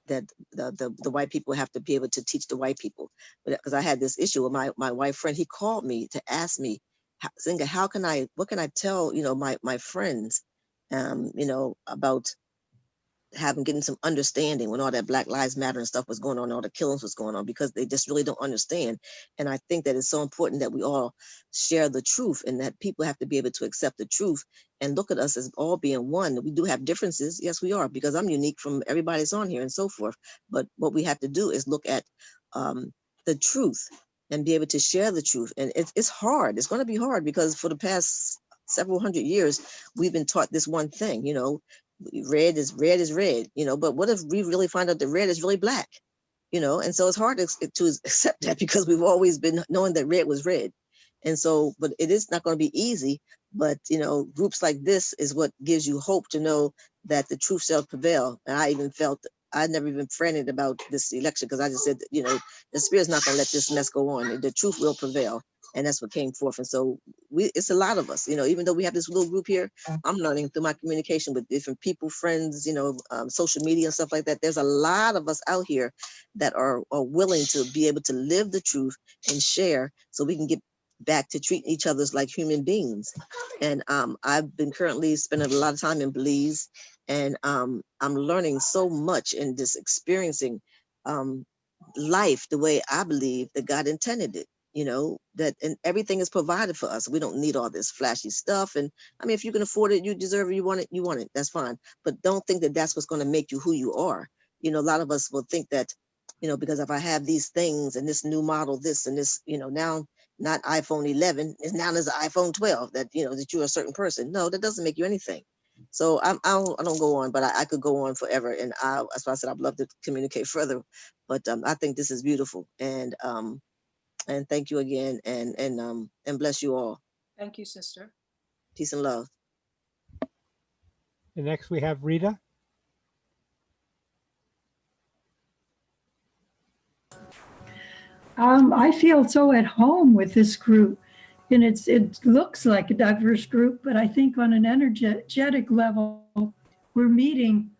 Speaker 5: that the white people have to be able to teach the white people. But because I had this issue with my white friend, he called me to ask me, Zinga, what can I tell, you know, my friends, you know, about getting some understanding when all that Black Lives Matter and stuff was going on, all the killings was going on, because they just really don't understand. And I think that it's so important that we all share the truth, and that people have to be able to accept the truth and look at us as all being one. We do have differences. Yes, we are, because I'm unique from everybody's on here and so forth. But what we have to do is look at the truth and be able to share the truth. And it's hard. It's going to be hard, because for the past several hundred years, we've been taught this one thing, you know, red is red, you know, but what if we really find out that red is really black, you know? And so it's hard to accept that, because we've always been knowing that red was red. And so, but it is not going to be easy, but, you know, groups like this is what gives you hope to know that the truth shall prevail. And I even felt, I never even fretted about this election, because I just said, you know, the Spirit's not going to let this mess go on. The truth will prevail. And that's what came forth. And so it's a lot of us, you know, even though we have this little group here, I'm learning through my communication with different people, friends, you know, social media and stuff like that. There's a lot of us out here that are willing to be able to live the truth and share, so we can get back to treating each other like human beings. And I've been currently spending a lot of time in Belize, and I'm learning so much in this experiencing life the way I believe that God intended it. You know, that and everything is provided for us. We don't need all this flashy stuff. And I mean, if you can afford it, you deserve it, you want it, that's fine. But don't think that that's what's going to make you who you are. You know, a lot of us will think that, you know, because if I have these things and this new model, this and this, you know, now not iPhone 11, now there's an iPhone 12, that, you know, that you're a certain person. No, that doesn't make you anything. So I don't go on, but I could go on forever. And that's why I said I'd love to communicate further. But I think this is beautiful. And thank you again, and bless you all.
Speaker 2: Thank you, sister.
Speaker 5: Peace and love.
Speaker 8: And next we have Rita.
Speaker 14: I feel so at home with this group. And it looks like a diverse group, but I think on an energetic level, we're meeting,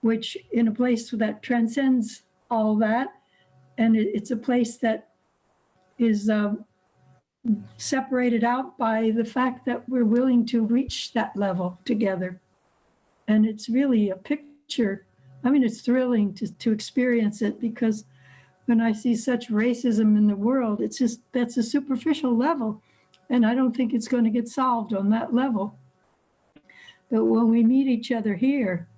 Speaker 14: which in a place that transcends all that. And it's a place that is separated out by the fact that we're willing to reach that level together. And it's really a picture. I mean, it's thrilling to experience it, because when I see such racism in the world, it's just, that's a superficial level. And I don't think it's going to get solved on that level. But when we meet each other here,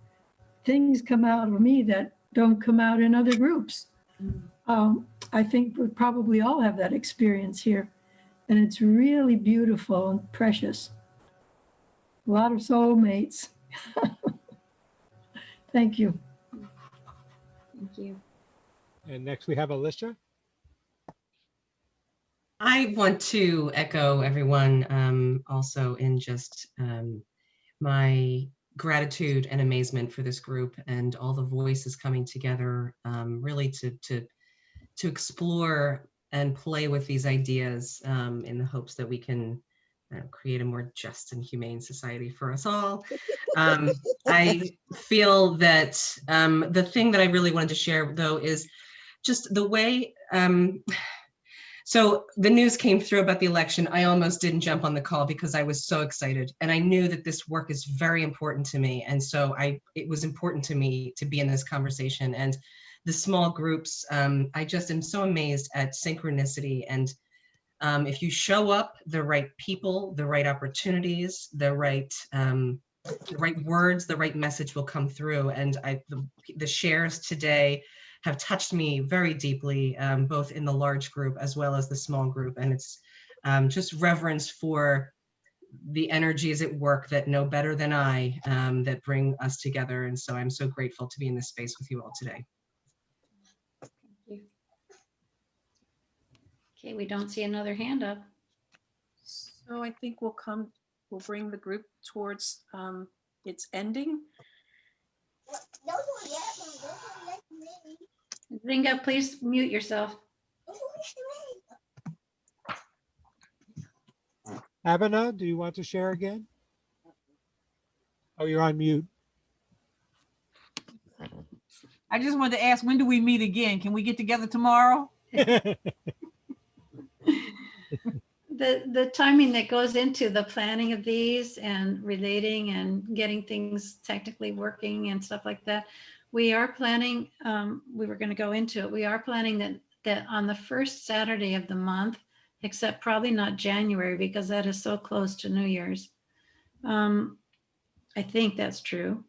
Speaker 14: things come out of me that don't come out in other groups. I think we probably all have that experience here. And it's really beautiful and precious. A lot of soulmates. Thank you.
Speaker 1: Thank you.
Speaker 8: And next we have Alicia.
Speaker 15: I want to echo everyone also in just my gratitude and amazement for this group and all the voices coming together, really to explore and play with these ideas in the hopes that we can create a more just and humane society for us all. I feel that the thing that I really wanted to share, though, is just the way, so the news came through about the election. I almost didn't jump on the call because I was so excited, and I knew that this work is very important to me. And so it was important to me to be in this conversation. And the small groups, I just am so amazed at synchronicity. And if you show up, the right people, the right opportunities, the right words, the right message will come through. And the shares today have touched me very deeply, both in the large group as well as the small group. And it's just reverence for the energies at work that know better than I, that bring us together. And so I'm so grateful to be in this space with you all today.
Speaker 1: Thank you. Okay, we don't see another hand up.
Speaker 2: So I think we'll bring the group towards its ending.
Speaker 1: Zinga, please mute yourself.
Speaker 8: Abena, do you want to share again? Oh, you're on mute.
Speaker 10: I just wanted to ask, when do we meet again? Can we get together tomorrow?
Speaker 1: The timing that goes into the planning of these and relating and getting things technically working and stuff like that, we are planning, we were going to go into it, we are planning that on the first Saturday of the month, except probably not January because that is so close to New Year's. I think that's true.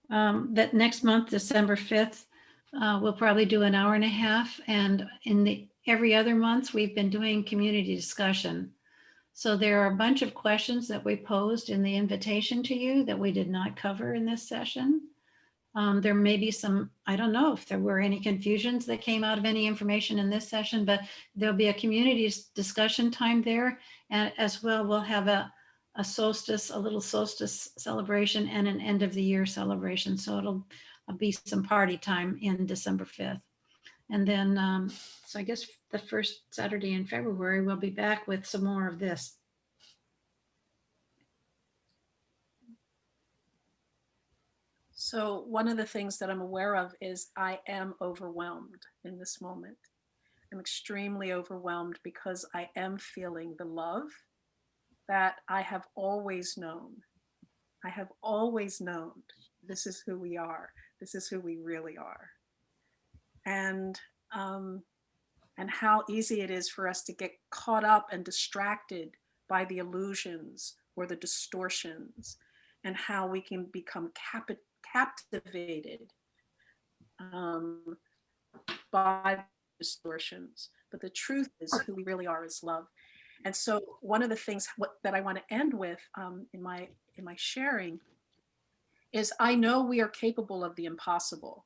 Speaker 1: That next month, December 5th, we'll probably do an hour and a half, and every other month we've been doing community discussion. So there are a bunch of questions that we posed in the invitation to you that we did not cover in this session. There may be some, I don't know if there were any confusions that came out of any information in this session, but there'll be a community discussion time there. And as well, we'll have a little solstice celebration and an end of the year celebration. So it'll be some party time in December 5th. And then, so I guess the first Saturday in February, we'll be back with some more of this.
Speaker 2: So one of the things that I'm aware of is I am overwhelmed in this moment. I'm extremely overwhelmed because I am feeling the love that I have always known. I have always known this is who we are. This is who we really are. And how easy it is for us to get caught up and distracted by the illusions or the distortions, and how we can become captivated by distortions. But the truth is who we really are is love. And so one of the things that I want to end with in my sharing is I know we are capable of the impossible.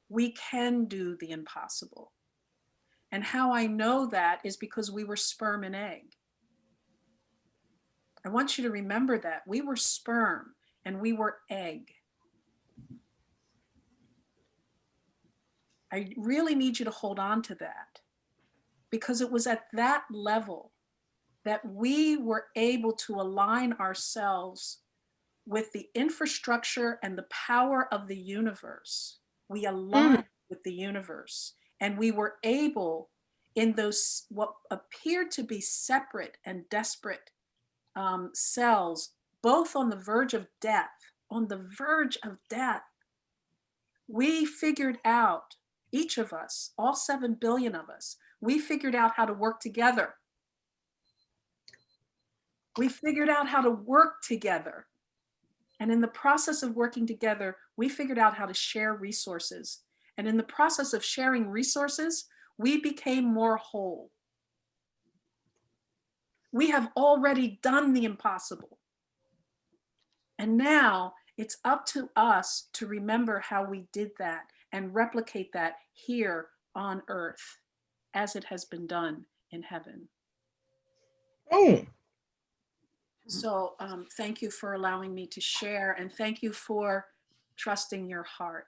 Speaker 2: We can do the impossible. And how I know that is because we were sperm and egg. I want you to remember that. We were sperm and we were egg. I really need you to hold on to that, because it was at that level that we were able to align ourselves with the infrastructure and the power of the universe. We aligned with the universe, and we were able, in those what appeared to be separate and desperate cells, both on the verge of death, we figured out, each of us, all 7 billion of us, we figured out how to work together. We figured out how to work together. And in the process of working together, we figured out how to share resources. And in the process of sharing resources, we became more whole. We have already done the impossible. And now it's up to us to remember how we did that and replicate that here on earth as it has been done in heaven. So thank you for allowing me to share, and thank you for trusting your heart.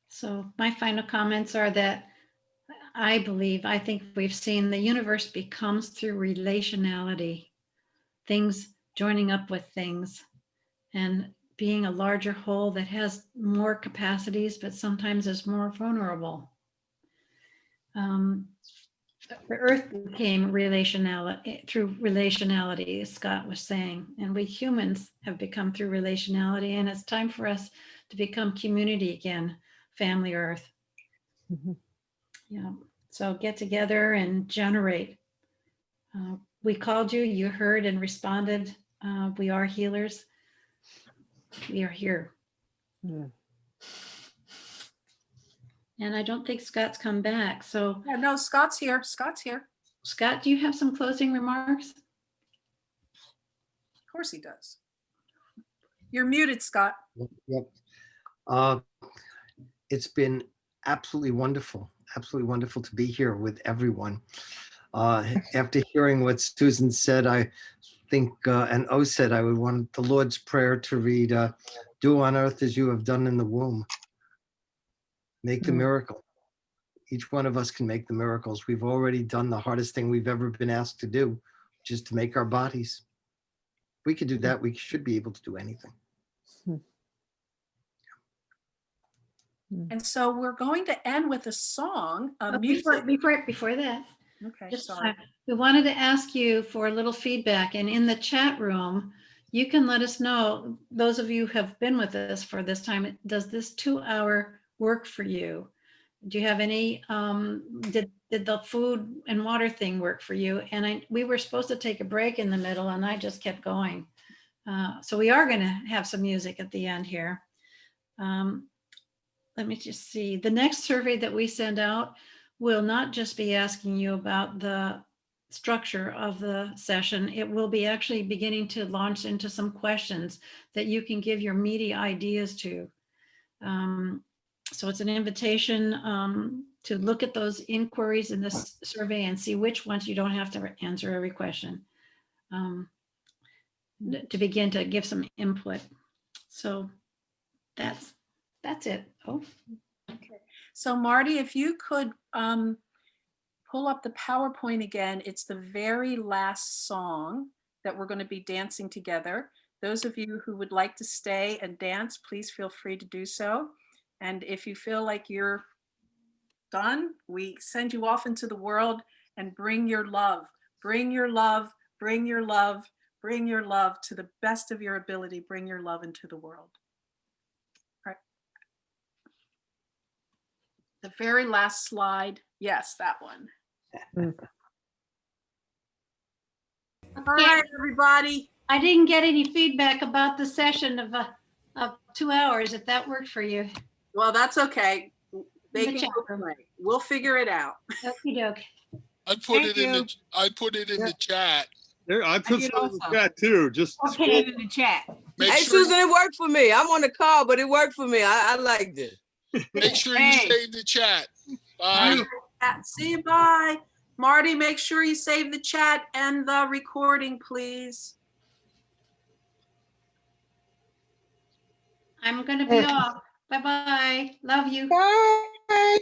Speaker 1: So my final comments are that I think we've seen the universe becomes through relationality, things joining up with things, and being a larger whole that has more capacities, but sometimes is more vulnerable. The earth became relationality through relationality, as Scott was saying, and we humans have become through relationality, and it's time for us to become community again, family earth. Yeah, so get together and generate. We called you, you heard and responded. We are healers. We are here. And I don't think Scott's come back, so.
Speaker 2: Yeah, no, Scott's here. Scott's here.
Speaker 1: Scott, do you have some closing remarks?
Speaker 2: Of course he does. You're muted, Scott.
Speaker 4: Yep. It's been absolutely wonderful to be here with everyone. After hearing what Susan said, I think, and O said, I would want the Lord's Prayer to read, do on earth as you have done in the womb. Make the miracle. Each one of us can make the miracles. We've already done the hardest thing we've ever been asked to do, which is to make our bodies. If we could do that, we should be able to do anything.
Speaker 2: And so we're going to end with a song.
Speaker 1: Before that,
Speaker 2: okay,
Speaker 1: just,
Speaker 2: sorry.
Speaker 1: we wanted to ask you for a little feedback, and in the chat room, you can let us know, those of you who have been with us for this time, does this 2-hour work for you? Do you have any, did the food and water thing work for you? And we were supposed to take a break in the middle, and I just kept going. So we are gonna have some music at the end here. Let me just see. The next survey that we send out will not just be asking you about the structure of the session. It will be actually beginning to launch into some questions that you can give your meaty ideas to. So it's an invitation to look at those inquiries in this survey and see which ones you don't have to answer every question, to begin to give some input. So that's it. Oh,
Speaker 2: okay. So Marty, if you could pull up the PowerPoint again, it's the very last song that we're going to be dancing together. Those of you who would like to stay and dance, please feel free to do so. And if you feel like you're done, we send you off into the world and bring your love, bring your love, bring your love, bring your love to the best of your ability. Bring your love into the world. All right. The very last slide. Yes, that one. All right, everybody.
Speaker 1: I didn't get any feedback about the session of 2 hours, if that worked for you.
Speaker 2: Well, that's okay. They can go play. We'll figure it out.
Speaker 1: Okie doke.
Speaker 6: I put it in the chat.
Speaker 3: Yeah, I put some in the chat too. Just
Speaker 10: okay, in the chat.
Speaker 11: Hey, Susan, it worked for me. I'm on the call, but it worked for me. I liked it.
Speaker 6: Make sure you save the chat. Bye.
Speaker 2: See you. Bye. Marty, make sure you save the chat and the recording, please.
Speaker 1: I'm gonna be off. Bye-bye. Love you.
Speaker 7: Bye.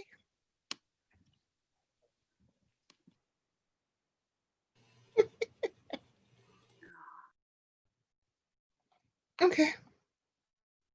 Speaker 16: Okay.